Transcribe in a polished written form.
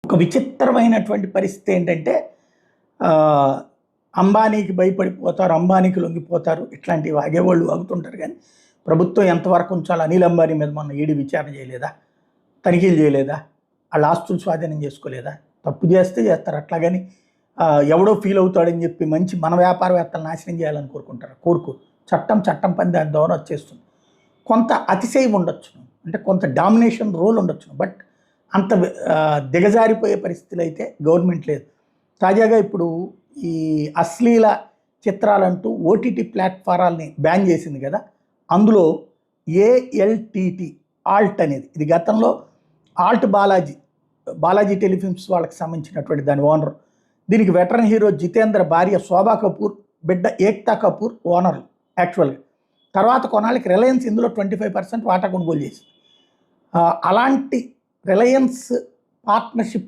ఒక విచిత్రమైనటువంటి పరిస్థితి ఏంటంటే అంబానీకి భయపడిపోతారు, అంబానీకి లొంగిపోతారు, ఇట్లాంటివి వాగేవాళ్ళు వాగుతుంటారు. కానీ ప్రభుత్వం ఎంతవరకు ఉంచాలి? అనిల్ అంబానీ మీద మొన్న ఈడీ విచారణ చేయలేదా? తనిఖీలు చేయలేదా? వాళ్ళ ఆస్తులు స్వాధీనం చేసుకోలేదా? తప్పు చేస్తే చేస్తారు, అట్లాగని ఎవడో ఫీల్ అవుతాడని చెప్పి మంచి మన వ్యాపారవేత్తలు నాశనం చేయాలని కోరుకోరు. చట్టం పని దాని ద్వారా వచ్చేస్తుంది. కొంత అతిశయం ఉండొచ్చు, అంటే కొంత డామినేషన్ రోల్ ఉండొచ్చు, బట్ అంత దిగజారిపోయే పరిస్థితులు అయితే గవర్నమెంట్ లేదు. తాజాగా ఇప్పుడు ఈ అశ్లీల చిత్రాలంటూ ఓటీటీ ప్లాట్ఫారాలని బ్యాన్ చేసింది కదా, అందులో ఏఎల్టీటీ ఆల్ట్ అనేది, ఇది గతంలో ఆల్ట్ బాలాజీ టెలిఫిల్మ్స్ వాళ్ళకి సంబంధించినటువంటి దాని ఓనర్. దీనికి వెటరన్ హీరో జితేంద్ర భార్య శోభా కపూర్, బిడ్డ ఏక్తా కపూర్ ఓనర్లు యాక్చువల్గా. తర్వాత కొన్నాళ్ళకి రిలయన్స్ ఇందులో 25% వాటా కొనుగోలు చేసింది. అలాంటి రిలయన్స్ పార్ట్నర్షిప్